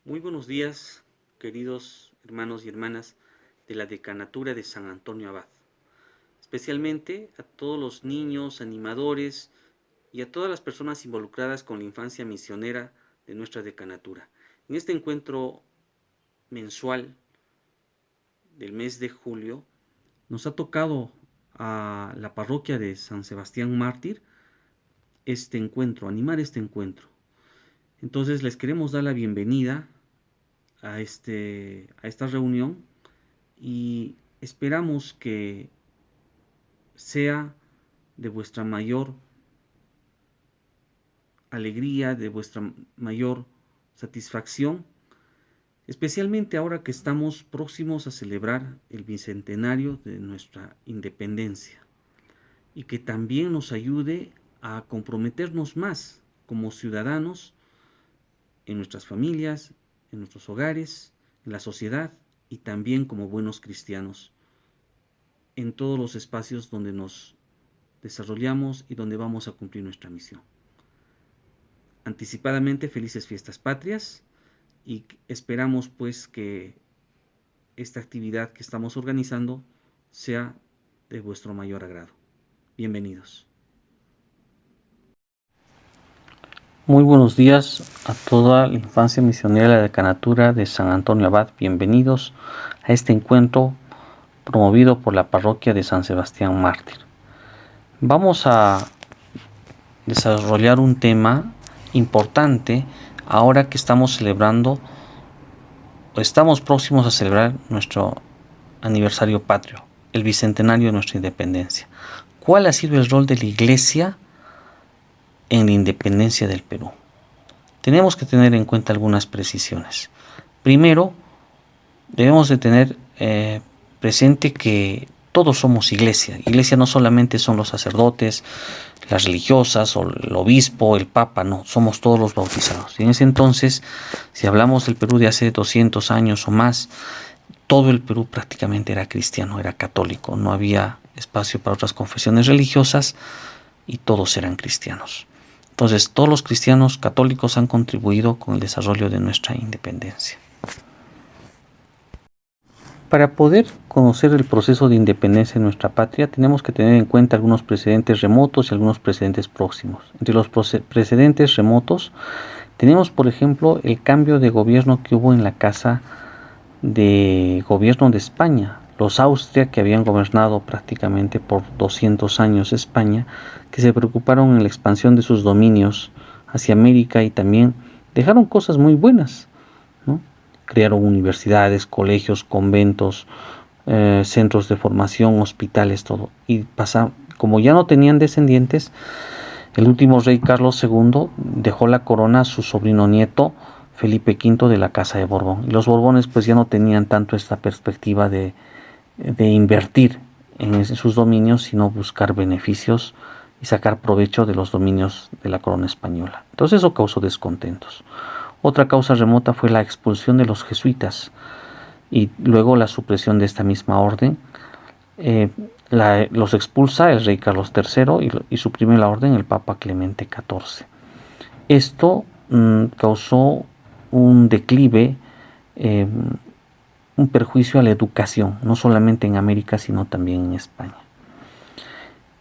Muy buenos días, queridos hermanos y hermanas de la Decanatura de San Antonio Abad, especialmente a todos los niños, animadores y a todas las personas involucradas con la infancia misionera de nuestra decanatura. En este encuentro mensual del mes de julio, nos ha tocado a la parroquia de San Sebastián Mártir animar este encuentro. Entonces les queremos dar la bienvenida a esta reunión y esperamos que sea de vuestra mayor alegría, de vuestra mayor satisfacción, especialmente ahora que estamos próximos a celebrar el bicentenario de nuestra independencia, y que también nos ayude a comprometernos más como ciudadanos en nuestras familias, en nuestros hogares, en la sociedad y también como buenos cristianos en todos los espacios donde nos desarrollamos y donde vamos a cumplir nuestra misión. Anticipadamente, felices fiestas patrias, y esperamos pues que esta actividad que estamos organizando sea de vuestro mayor agrado. Bienvenidos. Muy buenos días a toda la infancia misionera de la Decanatura de San Antonio Abad. Bienvenidos a este encuentro promovido por la parroquia de San Sebastián Mártir. Vamos a desarrollar un tema importante ahora que estamos próximos a celebrar nuestro aniversario patrio, el bicentenario de nuestra independencia. ¿Cuál ha sido el rol de la Iglesia en la independencia del Perú? Tenemos que tener en cuenta algunas precisiones. Primero, debemos de tener presente que todos somos iglesia. Iglesia no solamente son los sacerdotes, las religiosas o el obispo, el papa, no, somos todos los bautizados. Y en ese entonces, si hablamos del Perú de hace 200 años o más, todo el Perú prácticamente era cristiano, era católico, no había espacio para otras confesiones religiosas y todos eran cristianos. Entonces, todos los cristianos católicos han contribuido con el desarrollo de nuestra independencia. Para poder conocer el proceso de independencia de nuestra patria, tenemos que tener en cuenta algunos precedentes remotos y algunos precedentes próximos. Entre los precedentes remotos, tenemos, por ejemplo, el cambio de gobierno que hubo en la Casa de Gobierno de España. Los Austria, que habían gobernado prácticamente por 200 años España, que se preocuparon en la expansión de sus dominios hacia América y también dejaron cosas muy buenas, ¿no? Crearon universidades, colegios, conventos, centros de formación, hospitales, todo. Y como ya no tenían descendientes, el último rey Carlos II dejó la corona a su sobrino nieto Felipe V de la Casa de Borbón. Y los Borbones pues ya no tenían tanto esta perspectiva de invertir en sus dominios, sino buscar beneficios y sacar provecho de los dominios de la corona española. Entonces eso causó descontentos. Otra causa remota fue la expulsión de los jesuitas y luego la supresión de esta misma orden. Los expulsa el rey Carlos III y suprime la orden el Papa Clemente XIV. Esto causó un declive, un perjuicio a la educación, no solamente en América, sino también en España.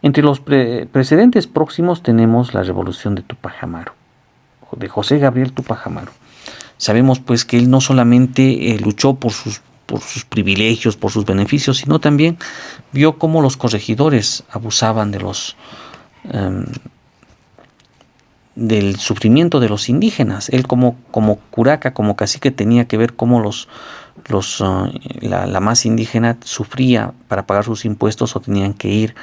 Entre los precedentes próximos tenemos la revolución de Túpac Amaru, de José Gabriel Túpac Amaru. Sabemos pues que él no solamente luchó por sus privilegios, por sus beneficios, sino también vio cómo los corregidores abusaban del sufrimiento de los indígenas. Él como curaca, como cacique, tenía que ver cómo la masa indígena sufría para pagar sus impuestos o tenían que ir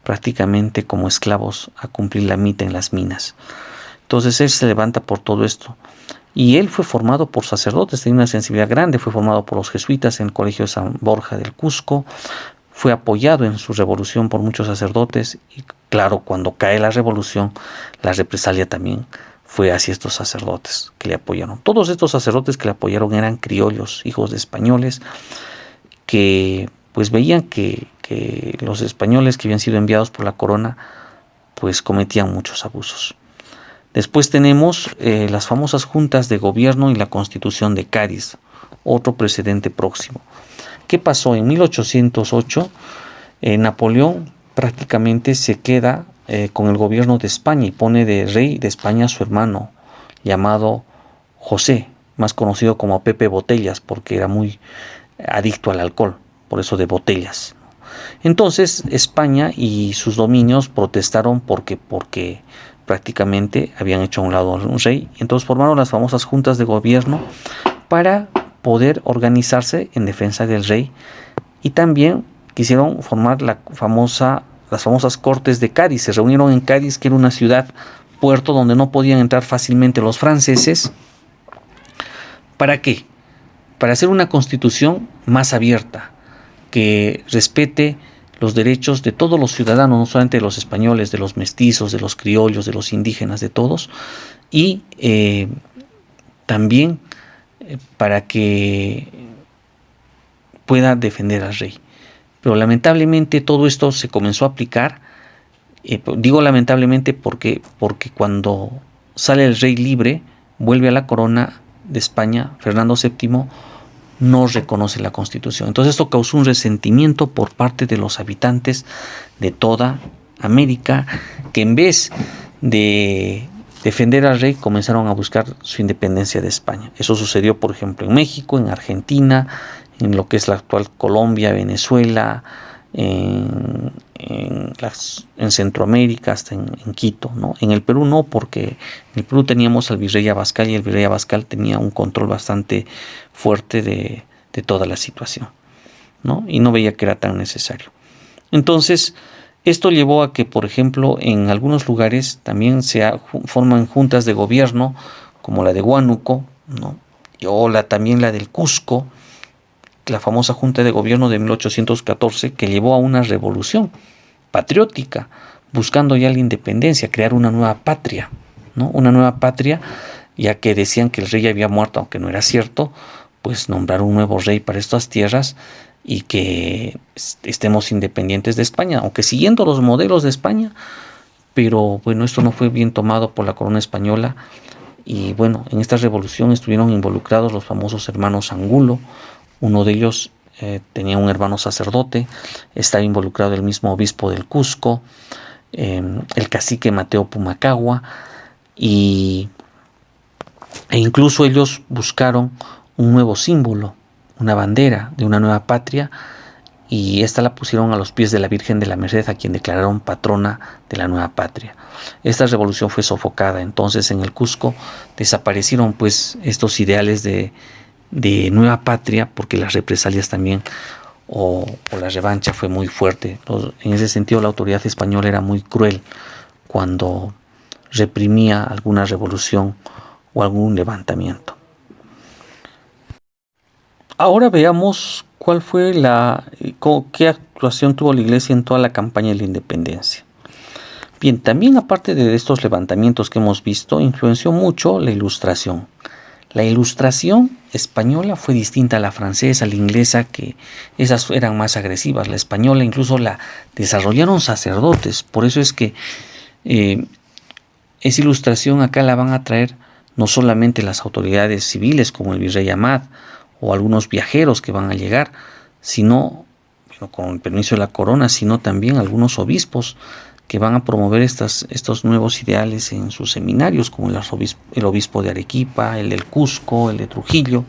prácticamente como esclavos a cumplir la mita en las minas. Entonces él se levanta por todo esto. Y él fue formado por sacerdotes, tenía una sensibilidad grande, fue formado por los jesuitas en el Colegio de San Borja del Cusco, fue apoyado en su revolución por muchos sacerdotes y claro, cuando cae la revolución, la represalia también fue hacia estos sacerdotes que le apoyaron. Todos estos sacerdotes que le apoyaron eran criollos, hijos de españoles, que pues veían que los españoles que habían sido enviados por la corona pues cometían muchos abusos. Después tenemos las famosas juntas de gobierno y la Constitución de Cádiz, otro precedente próximo. ¿Qué pasó? En 1808, Napoleón prácticamente se queda con el gobierno de España y pone de rey de España a su hermano, llamado José, más conocido como Pepe Botellas, porque era muy adicto al alcohol, por eso de Botellas. Entonces España y sus dominios protestaron porque prácticamente habían hecho a un lado a un rey, y entonces formaron las famosas juntas de gobierno para poder organizarse en defensa del rey, y también quisieron formar las famosas Cortes de Cádiz. Se reunieron en Cádiz, que era una ciudad puerto donde no podían entrar fácilmente los franceses. ¿Para qué? Para hacer una constitución más abierta, que respete los derechos de todos los ciudadanos, no solamente de los españoles, de los mestizos, de los criollos, de los indígenas, de todos, y también para que pueda defender al rey. Pero lamentablemente todo esto se comenzó a aplicar, digo lamentablemente porque cuando sale el rey libre, vuelve a la corona de España, Fernando VII no reconoce la Constitución. Entonces esto causó un resentimiento por parte de los habitantes de toda América, que en vez de defender al rey comenzaron a buscar su independencia de España. Eso sucedió, por ejemplo, en México, en Argentina, en lo que es la actual Colombia, Venezuela, en Centroamérica, hasta en Quito, ¿no? En el Perú no, porque en el Perú teníamos al virrey Abascal, y el virrey Abascal tenía un control bastante fuerte de toda la situación, ¿no? Y no veía que era tan necesario. Entonces, esto llevó a que, por ejemplo, en algunos lugares también se forman juntas de gobierno, como la de Huánuco, ¿no? O también la del Cusco, la famosa Junta de Gobierno de 1814, que llevó a una revolución patriótica, buscando ya la independencia, crear una nueva patria, ¿no? Una nueva patria, ya que decían que el rey había muerto, aunque no era cierto, pues nombrar un nuevo rey para estas tierras y que estemos independientes de España, aunque siguiendo los modelos de España, pero bueno, esto no fue bien tomado por la corona española. Y bueno, en esta revolución estuvieron involucrados los famosos hermanos Angulo. Uno de ellos tenía un hermano sacerdote, estaba involucrado el mismo obispo del Cusco, el cacique Mateo Pumacahua, e incluso ellos buscaron un nuevo símbolo, una bandera de una nueva patria, y esta la pusieron a los pies de la Virgen de la Merced, a quien declararon patrona de la nueva patria. Esta revolución fue sofocada, entonces en el Cusco desaparecieron pues estos ideales de nueva patria, porque las represalias también o la revancha fue muy fuerte. En ese sentido, la autoridad española era muy cruel cuando reprimía alguna revolución o algún levantamiento. Ahora veamos qué actuación tuvo la Iglesia en toda la campaña de la independencia. Bien, también aparte de estos levantamientos que hemos visto, influenció mucho la Ilustración. La Ilustración española fue distinta a la francesa, a la inglesa, que esas eran más agresivas. La española incluso la desarrollaron sacerdotes. Por eso es que esa Ilustración acá la van a traer no solamente las autoridades civiles como el virrey Amat o algunos viajeros que van a llegar, sino, con el permiso de la corona, sino también algunos obispos que van a promover estos nuevos ideales en sus seminarios, como el obispo de Arequipa, el del Cusco, el de Trujillo.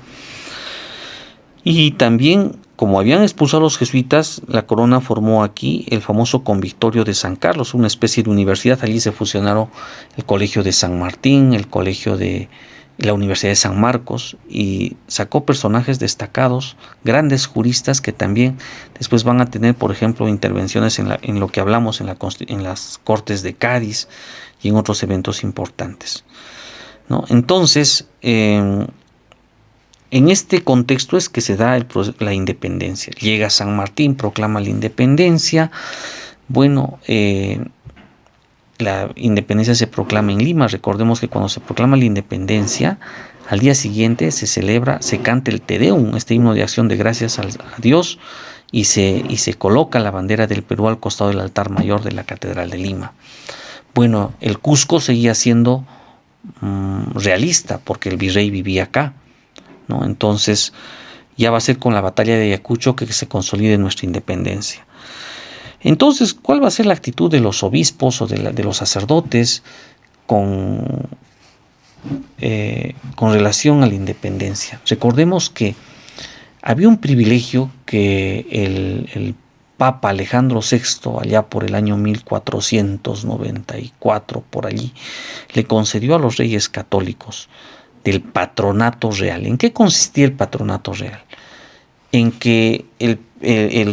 Y también, como habían expulsado a los jesuitas, la corona formó aquí el famoso convictorio de San Carlos, una especie de universidad. Allí se fusionaron el colegio de San Martín, el colegio de la Universidad de San Marcos, y sacó personajes destacados, grandes juristas que también después van a tener, por ejemplo, intervenciones en lo que hablamos en las Cortes de Cádiz y en otros eventos importantes, ¿no? Entonces, en este contexto es que se da la independencia. Llega San Martín, proclama la independencia. Bueno, la independencia se proclama en Lima. Recordemos que cuando se proclama la independencia, al día siguiente se canta el Te Deum, este himno de acción de gracias a Dios, y se coloca la bandera del Perú al costado del altar mayor de la Catedral de Lima. Bueno, el Cusco seguía siendo realista, porque el virrey vivía acá, ¿no? Entonces ya va a ser con la batalla de Ayacucho que se consolide nuestra independencia. Entonces, ¿cuál va a ser la actitud de los obispos o de los sacerdotes con relación a la independencia? Recordemos que había un privilegio que el Papa Alejandro VI, allá por el año 1494, por allí, le concedió a los reyes católicos del patronato real. ¿En qué consistía el patronato real? En que el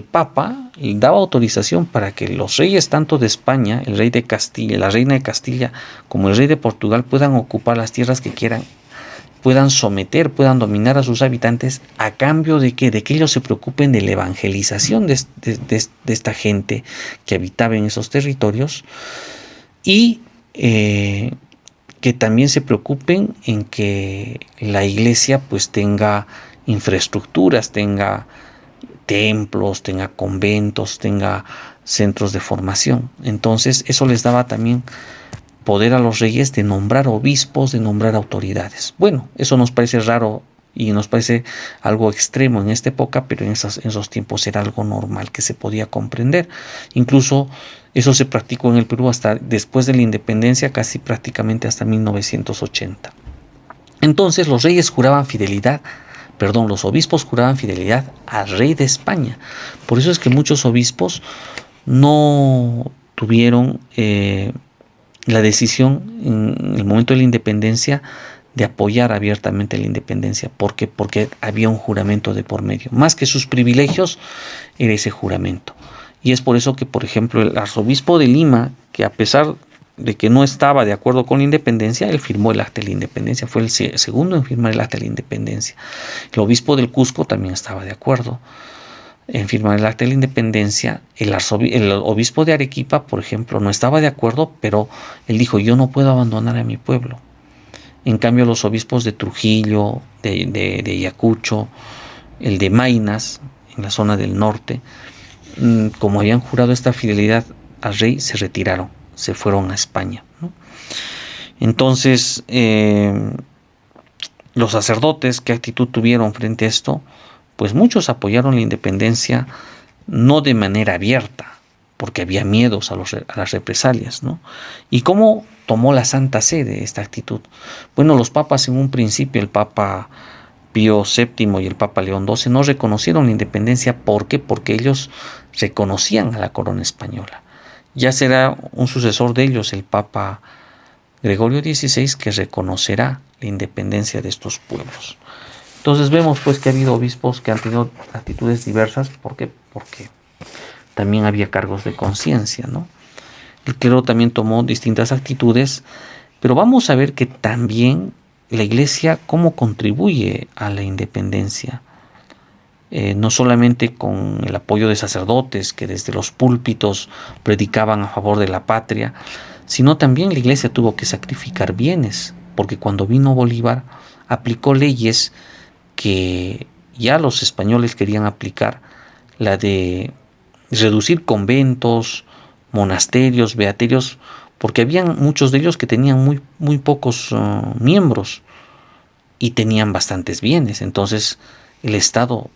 Papa daba autorización para que los reyes tanto de España, el rey de Castilla, la reina de Castilla, como el rey de Portugal puedan ocupar las tierras que quieran, puedan someter, puedan dominar a sus habitantes, a cambio de que ellos se preocupen de la evangelización de esta gente que habitaba en esos territorios, y que también se preocupen en que la iglesia pues tenga infraestructuras, tenga templos, tenga conventos, tenga centros de formación. Entonces eso les daba también poder a los reyes de nombrar obispos, de nombrar autoridades. Bueno, eso nos parece raro y nos parece algo extremo en esta época, pero en esos tiempos era algo normal que se podía comprender. Incluso eso se practicó en el Perú hasta después de la independencia, casi prácticamente hasta 1980. Entonces los obispos juraban fidelidad al rey de España. Por eso es que muchos obispos no tuvieron la decisión en el momento de la independencia de apoyar abiertamente la independencia. ¿Por qué? Porque había un juramento de por medio. Más que sus privilegios, era ese juramento. Y es por eso que, por ejemplo, el arzobispo de Lima, que a pesar de que no estaba de acuerdo con la independencia, él firmó el acta de la independencia, fue el segundo en firmar el acta de la independencia. El obispo del Cusco también estaba de acuerdo en firmar el acta de la independencia. El obispo de Arequipa, por ejemplo, no estaba de acuerdo, pero él dijo: yo no puedo abandonar a mi pueblo. En cambio, los obispos de Trujillo, de Ayacucho, el de Maynas, en la zona del norte, como habían jurado esta fidelidad al rey, se retiraron, se fueron a España, ¿no? Entonces, los sacerdotes, ¿qué actitud tuvieron frente a esto? Pues muchos apoyaron la independencia, no de manera abierta, porque había miedos a las represalias, ¿no? ¿Y cómo tomó la Santa Sede esta actitud? Bueno, los papas en un principio, el Papa Pío VII y el Papa León XII, no reconocieron la independencia. ¿Por qué? Porque ellos reconocían a la corona española. Ya será un sucesor de ellos, el Papa Gregorio XVI, que reconocerá la independencia de estos pueblos. Entonces vemos pues que ha habido obispos que han tenido actitudes diversas. ¿Por qué? Porque también había cargos de conciencia, ¿no? El clero también tomó distintas actitudes, pero vamos a ver que también la iglesia cómo contribuye a la independencia. No solamente con el apoyo de sacerdotes que desde los púlpitos predicaban a favor de la patria, sino también la iglesia tuvo que sacrificar bienes, porque cuando vino Bolívar aplicó leyes que ya los españoles querían aplicar, la de reducir conventos, monasterios, beaterios, porque habían muchos de ellos que tenían muy pocos miembros y tenían bastantes bienes. Entonces el Estado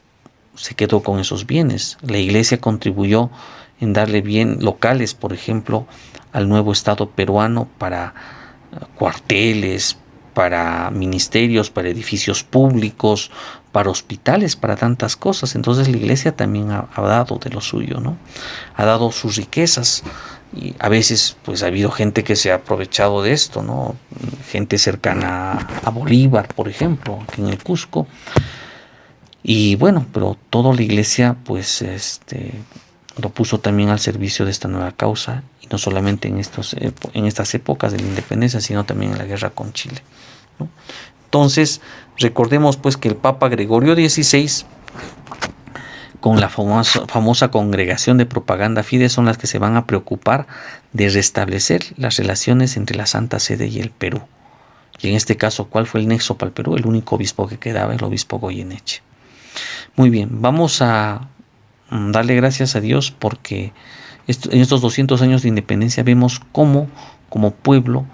se quedó con esos bienes. La iglesia contribuyó en darle bien locales, por ejemplo, al nuevo Estado peruano para cuarteles, para ministerios, para edificios públicos, para hospitales, para tantas cosas. Entonces la iglesia también ha dado de lo suyo, ¿no? Ha dado sus riquezas, y a veces pues ha habido gente que se ha aprovechado de esto, ¿no? Gente cercana a Bolívar, por ejemplo, aquí en el Cusco. Y bueno, pero toda la iglesia pues lo puso también al servicio de esta nueva causa, y no solamente en estas épocas de la independencia, sino también en la guerra con Chile, ¿no? Entonces, recordemos pues que el Papa Gregorio XVI, con la famosa Congregación de Propaganda Fide, son las que se van a preocupar de restablecer las relaciones entre la Santa Sede y el Perú. Y en este caso, ¿cuál fue el nexo para el Perú? El único obispo que quedaba, el obispo Goyeneche. Muy bien, vamos a darle gracias a Dios porque en estos 200 años de independencia vemos cómo como pueblo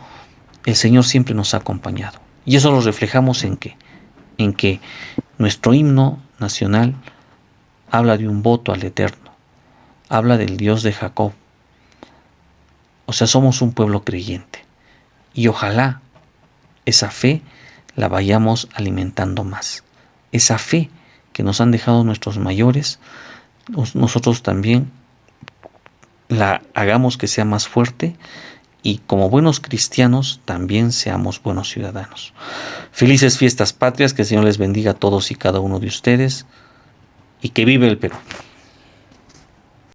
el Señor siempre nos ha acompañado. Y eso lo reflejamos en qué, en que nuestro himno nacional habla de un voto al Eterno, habla del Dios de Jacob. O sea, somos un pueblo creyente. Y ojalá esa fe la vayamos alimentando más. Esa fe que nos han dejado nuestros mayores, nosotros también la hagamos que sea más fuerte y como buenos cristianos también seamos buenos ciudadanos. Felices fiestas patrias, que el Señor les bendiga a todos y cada uno de ustedes y que vive el Perú.